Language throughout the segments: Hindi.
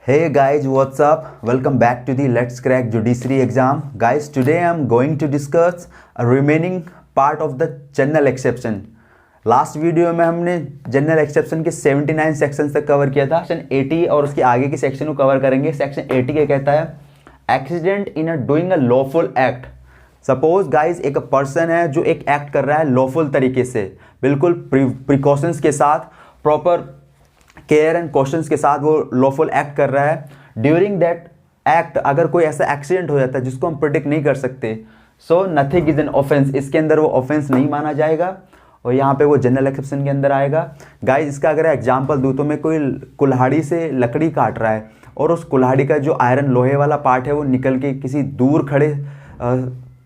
Hey guys, what's up? Welcome back to the Let's Crack Judiciary exam. Guys, today I'm going to discuss a remaining part of the general exception. Last video में हमने जनरल एक्सेप्शन के 79 सेक्शन तक कवर किया था. सेक्शन 80 और उसके आगे के सेक्शन को कवर करेंगे. सेक्शन 80 क्या कहता है? Accident in a doing a lawful act. Suppose guys एक पर्सन है जो एक एक्ट कर रहा है लॉफुल तरीके से, बिल्कुल प्रिकॉशंस के साथ, प्रॉपर केयर एंड कॉशंस के साथ वो लॉफुल एक्ट कर रहा है. ड्यूरिंग दैट एक्ट अगर कोई ऐसा एक्सीडेंट हो जाता है जिसको हम प्रिडिक्ट नहीं कर सकते, so nothing is an offence. इसके अंदर वो ऑफेंस नहीं माना जाएगा और यहाँ पे वो जनरल एक्सेप्शन के अंदर आएगा. गाइज इसका अगर एग्जांपल दूँ तो मैं कोई कुल्हाड़ी से लकड़ी काट रहा है और उस कुल्हाड़ी का जो आयरन लोहे वाला पार्ट है वो निकल के किसी दूर खड़े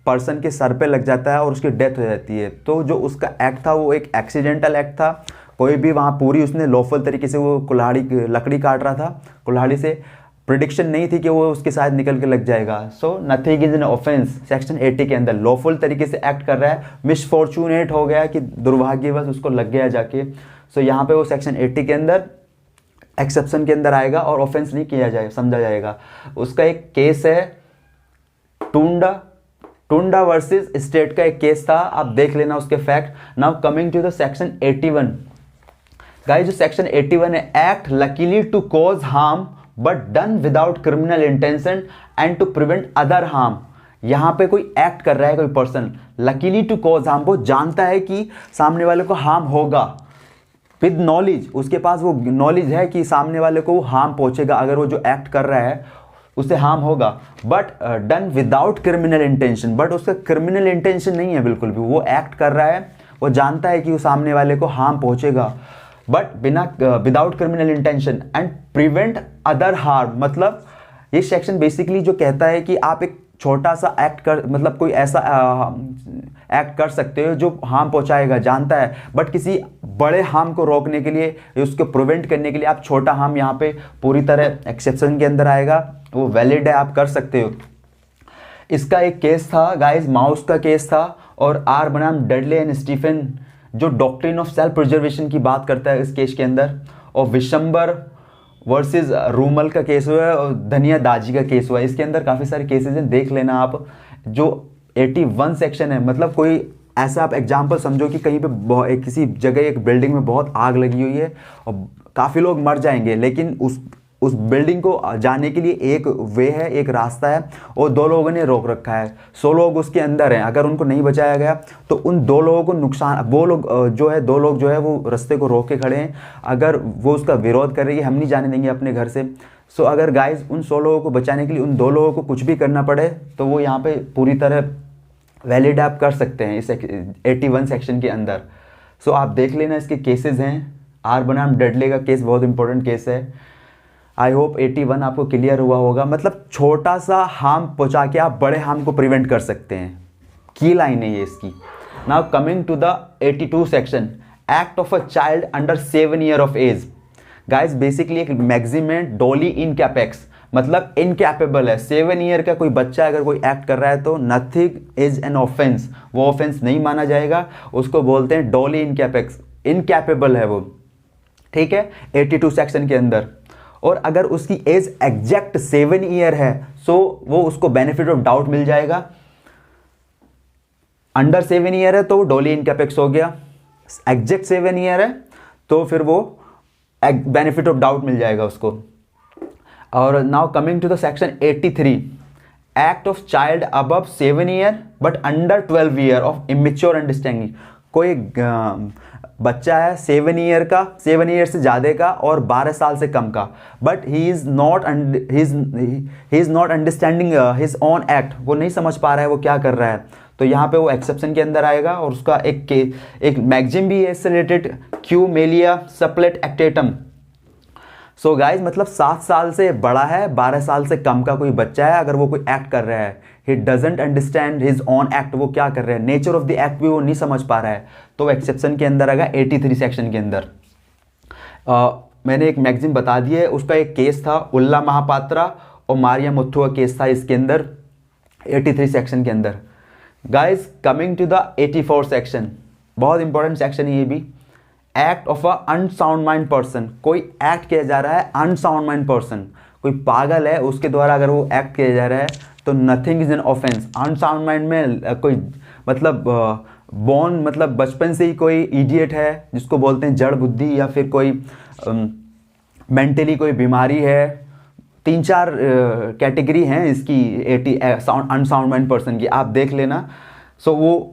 पर्सन के सर पे लग जाता है और उसकी डेथ हो जाती है. तो जो उसका एक्ट था वो एक एक्सीडेंटल एक्ट था. कोई भी वहाँ पूरी उसने लॉफुल तरीके से वो लकड़ी काट रहा था कुल्हाड़ी से, प्रिडिक्शन नहीं थी कि वो उसके साथ निकल के लग जाएगा. So nothing is an offence. Section 80 के अंदर लॉफुल तरीके से एक्ट कर रहा है, मिसफॉर्चूनेट हो गया कि दुर्भाग्यवश उसको लग गया जाके. सो यहाँ पे वो सेक्शन 80 के अंदर एक्सेप्शन के अंदर आएगा और ऑफेंस नहीं किया जाएगा, समझा जाएगा. उसका एक केस है टुंडा वर्सेस स्टेट का एक केस था, आप देख लेना उसके fact. Now coming to the section 81. Guys जो सेक्शन 81 है, act luckily to cause harm but done without criminal intention and to prevent other harm. यहां पे कोई एक्ट कर रहा है कोई person, luckily to cause harm, वो जानता है कि सामने वाले को हार्म होगा, विद नॉलेज, उसके पास वो नॉलेज है कि सामने वाले को वो हार्म पहुंचेगा अगर वो जो एक्ट कर रहा है उससे हार्म होगा, but done without criminal intention. But उसका क्रिमिनल इंटेंशन नहीं है बिल्कुल भी, वो एक्ट कर रहा है, वो जानता है कि वो सामने वाले को हार्म पहुंचेगा, बट बिना without criminal intention and prevent other harm. मतलब ये सेक्शन बेसिकली जो कहता है कि आप एक छोटा सा एक्ट कर, मतलब कोई ऐसा एक्ट कर सकते हो जो हार्म पहुंचाएगा, जानता है, बट किसी बड़े हार्म को रोकने के लिए, उसको प्रिवेंट करने के लिए आप छोटा हार्म यहाँ पे पूरी तरह एक्सेप्शन के अंदर आएगा, वो वैलिड है, आप कर सकते हो. इसका एक केस था गाइस, माउस का केस था, और आर बनाम डेडले एंड स्टीफन जो डॉक्ट्रिन ऑफ सेल्फ प्रिजर्वेशन की बात करता है इस केस के अंदर, और विशंबर वर्सेस रूमल का केस हुआ है और धनिया दाजी का केस हुआ है. इसके अंदर काफ़ी सारे केसेस हैं, देख लेना आप. जो 81 सेक्शन है, मतलब कोई ऐसा आप एग्जाम्पल समझो कि कहीं पे किसी जगह एक बिल्डिंग में बहुत आग लगी हुई है और काफ़ी लोग मर जाएंगे, लेकिन उस बिल्डिंग को जाने के लिए एक वे है, एक रास्ता है, और दो लोगों ने रोक रखा है. 100 लोग उसके अंदर हैं. अगर उनको नहीं बचाया गया तो उन दो लोगों को नुकसान, वो लोग जो है, दो लोग जो है वो रास्ते को रोक के खड़े हैं, अगर वो उसका विरोध कर रही है, हम नहीं जाने देंगे अपने घर से. सो अगर गाइज उन 100 लोगों को बचाने के लिए उन दो लोगों को कुछ भी करना पड़े तो वो यहाँ पे पूरी तरह वैलिड आप कर सकते हैं इस 81 सेक्शन के अंदर. सो आप देख लेना, इसके केसेस हैं. आर बनाम डेडले का केस बहुत इंपॉर्टेंट केस है. आई होप 81 आपको क्लियर हुआ होगा. मतलब छोटा सा हार्म पहुंचा के आप बड़े हार्म को प्रिवेंट कर सकते हैं. की लाइन है ये इसकी. Now coming to the 82 section, act of a child under 7 year of age. Guys basically एक मैक्सिम है डोली इनकैपेक्स, मतलब इनकैपेबल है. 7 ईयर का कोई बच्चा अगर कोई एक्ट कर रहा है तो नथिंग इज एन ऑफेंस, वो ऑफेंस नहीं माना जाएगा. उसको बोलते हैं डोली इनकैपेक्स, इनकैपेबल है वो, ठीक है, 82 सेक्शन के अंदर. और अगर उसकी एज एग्जैक्ट 7 ईयर है सो वो उसको बेनिफिट ऑफ डाउट मिल जाएगा. अंडर 7 ईयर है तो वो डोली इनकैपेक्स हो गया. एग्जैक्ट 7 ईयर है तो फिर वो बेनिफिट ऑफ डाउट मिल जाएगा उसको. और now coming to the section 83, act of child above 7 year but under 12 year of immature understanding. कोई बच्चा है 7 ईयर का, 7 ईयर से ज़्यादा का और 12 साल से कम का, but he is not understanding his own act. वो नहीं समझ पा रहा है वो क्या कर रहा है, तो यहाँ पे वो एक्सेप्शन के अंदर आएगा. और उसका एक मैगजिम भी है इससे रिलेटेड, क्यू मेलिया सप्लेट एक्टेटम. सो गाइज मतलब 7 साल से बड़ा है, 12 साल से कम का कोई बच्चा है, अगर वो कोई एक्ट कर रहा है, he doesn't understand his own act, वो क्या कर रहे हैं, नेचर ऑफ द एक्ट भी वो नहीं समझ पा रहा है, तो एक्सेप्शन के अंदर आएगा 83 सेक्शन के अंदर. मैंने एक मैगजीन बता दी है, उसका एक केस था उल्ला महापात्रा और मारिया मुथु का केस था इसके अंदर 83 सेक्शन के अंदर. Guys coming to the 84 section, बहुत इंपॉर्टेंट सेक्शन है ये भी. Act of a unsound mind person, कोई एक्ट किया जा रहा है अनसाउंड माइंड पर्सन, कोई पागल है उसके द्वारा अगर वो एक्ट किया जा रहा है तो nothing is an offence. Unsound mind में कोई मतलब बॉर्न मतलब बचपन से ही कोई इडियट है जिसको बोलते हैं जड़ बुद्धि, या फिर कोई मेंटली कोई बीमारी है, 3-4 कैटेगरी हैं इसकी 80 अनसाउंड माइंड पर्सन की, आप देख लेना। सो वो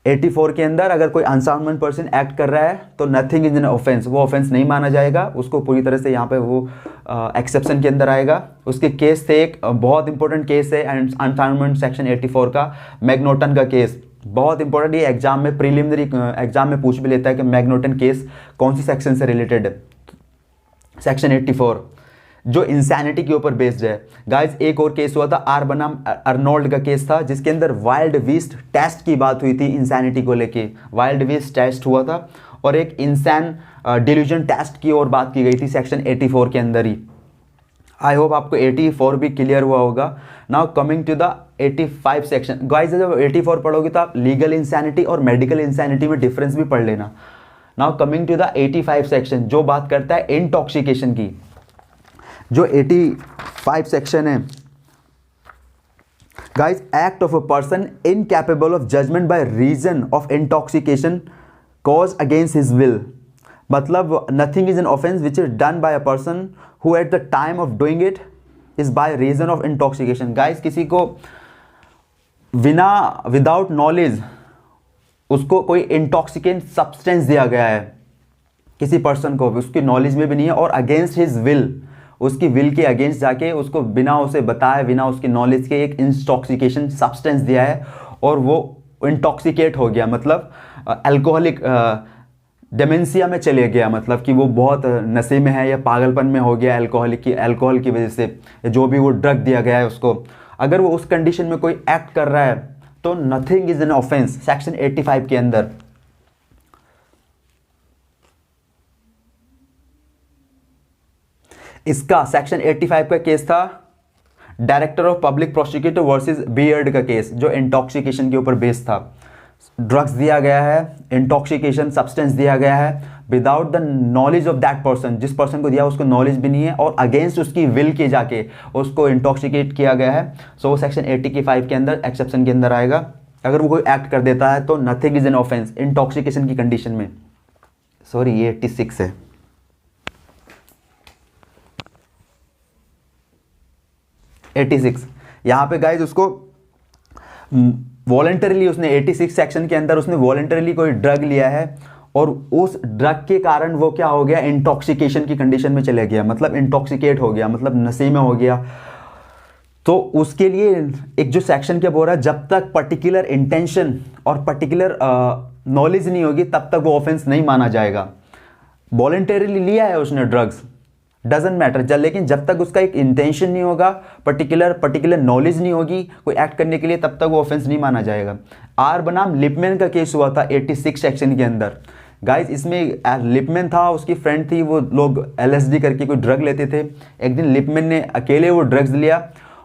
84 के अंदर अगर कोई अनसाउंड माइंड पर्सन एक्ट कर रहा है तो नथिंग इज एन ऑफेंस, वो ऑफेंस नहीं माना जाएगा, उसको पूरी तरह से यहाँ पे वो एक्सेप्शन के अंदर आएगा। उसके केस थे, एक बहुत इंपॉर्टेंट केस है अनसाउंड माइंड सेक्शन 84 का, मैग्नोटन का केस, बहुत इंपॉर्टेंट। ये एग्जाम में प्रीलिमिनरी एग्जाम में पूछ भी लेता है कि मैग्नोटन केस कौन सी सेक्शन से रिलेटेड है। सेक्शन 84 जो इंसैनिटी के ऊपर बेस्ड है। गाइज एक और केस हुआ था आर बनाम अर्नोल्ड का केस था, जिसके अंदर वाइल्ड बीस्ट टेस्ट की बात हुई थी इंसैनिटी को लेके, वाइल्ड बीस्ट टेस्ट हुआ था और एक इंसान डिल्यूजन टेस्ट की और बात की गई थी सेक्शन 84 के अंदर ही। आई होप आपको 84 भी क्लियर हुआ होगा। Now coming to the 85 section. Guys जब 84 पढ़ोगे तो आप लीगल इंसैनिटी और मेडिकल इंसैनिटी में डिफरेंस भी पढ़ लेना। Now coming to the 85 section जो बात करता है इंटॉक्सिकेशन की। जो 85 सेक्शन है guys, act of a person incapable of judgement by reason of intoxication caused against his will. मतलब nothing is an offence which is done by a person who at the time of doing it is by reason of intoxication. Guys किसी को विदाउट नॉलेज उसको कोई इंटॉक्सिकेंट सब्सटेंस दिया गया है, किसी पर्सन को उसकी नॉलेज में भी नहीं है और अगेंस्ट हिज विल, उसकी विल के अगेंस्ट जाके उसको बिना उसे बताए बिना उसकी नॉलेज के एक इंटॉक्सिकेशन सब्सटेंस दिया है और वो इंटॉक्सिकेट हो गया, मतलब अल्कोहलिक डेमेंशिया में चले गया, मतलब कि वो बहुत नशे में है या पागलपन में हो गया अल्कोहल की वजह से, जो भी वो ड्रग दिया गया है उसको। अगर वो उस कंडीशन में कोई एक्ट कर रहा है तो nothing is an offence section 85 के अंदर। इसका सेक्शन 85 का केस था director of public prosecutor versus beard का केस, जो इंटॉक्सिकेशन के ऊपर बेस्ड था। ड्रग्स दिया गया है, इंटॉक्सिकेशन सब्सटेंस दिया गया है without the knowledge of that person, जिस पर्सन को दिया उसको नॉलेज भी नहीं है और अगेंस्ट उसकी विल के जाके उसको इंटॉक्सिकेट किया गया है। सो वो सेक्शन 85 के अंदर एक्सेप्शन के अंदर आएगा। अगर वो कोई एक्ट कर देता है तो nothing is an offence intoxication की कंडीशन में। सॉरी ये 86 है। यहाँ पे गाइज उसको वॉलंटरीली उसने 86 सेक्शन के अंदर उसने वॉलंटरीली कोई ड्रग लिया है और उस ड्रग के कारण वो क्या हो गया, इंटॉक्सिकेशन की कंडीशन में चले गया, मतलब इंटॉक्सिकेट हो गया, मतलब नशे में हो गया। तो उसके लिए एक जो सेक्शन क्या बोल रहा है, जब तक पर्टिकुलर इंटेंशन और पर्टिकुलर नॉलेज नहीं होगी तब तक वो ऑफेंस नहीं माना जाएगा। वॉलंटरीली लिया है उसने ड्रग्स, डजेंट मैटर, लेकिन जब तक उसका एक इंटेंशन नहीं होगा, पर्टिकुलर नॉलेज नहीं होगी कोई एक्ट करने के लिए, तब तक वो ऑफेंस नहीं माना जाएगा। आर बनाम लिपमैन का केस हुआ था 86 सेक्शन के अंदर। गाइस इसमें लिपमैन था, उसकी फ्रेंड थी, वो लोग LSD करके कोई ड्रग लेते थे। एक दिन लिपमैन ने अकेले वो ड्रग्स लिया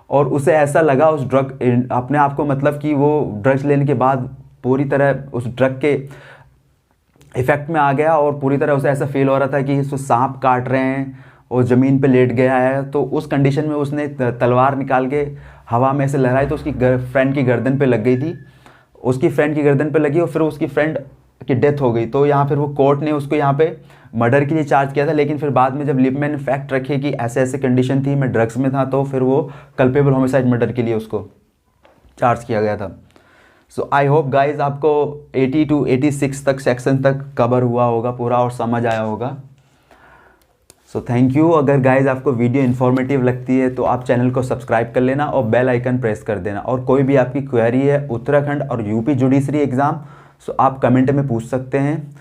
और उसे ऐसा लगा उस ड्रग अपने आप को, मतलब कि वो ड्रग्स लेने के बाद पूरी तरह उस ड्रग के इफेक्ट में आ गया और पूरी तरह उसे ऐसा फील हो रहा था कि उसको सांप काट रहे हैं और ज़मीन पे लेट गया है। तो उस कंडीशन में उसने तलवार निकाल के हवा में से लहराई तो उसकी फ्रेंड की गर्दन पे लग गई थी, उसकी फ्रेंड की गर्दन पे लगी और फिर उसकी फ्रेंड की डेथ हो गई। तो यहाँ फिर वो कोर्ट ने उसको यहाँ पे मर्डर के लिए चार्ज किया था, लेकिन फिर बाद में जब लिपमैन ने फैक्ट रखे कि ऐसे ऐसे कंडीशन थी, मैं ड्रग्स में था, तो फिर वो कल्पेबल होमिसाइड मर्डर के लिए उसको चार्ज किया गया था। सो आई होप गाइज आपको 80 to 86 तक सेक्शन तक कवर हुआ होगा पूरा और समझ आया होगा। So thank you. अगर गाइज आपको वीडियो इन्फॉर्मेटिव लगती है तो आप चैनल को सब्सक्राइब कर लेना और बेल आइकन प्रेस कर देना। और कोई भी आपकी क्वेरी है उत्तराखंड और यूपी जुडिशरी एग्ज़ाम, सो आप कमेंट में पूछ सकते हैं।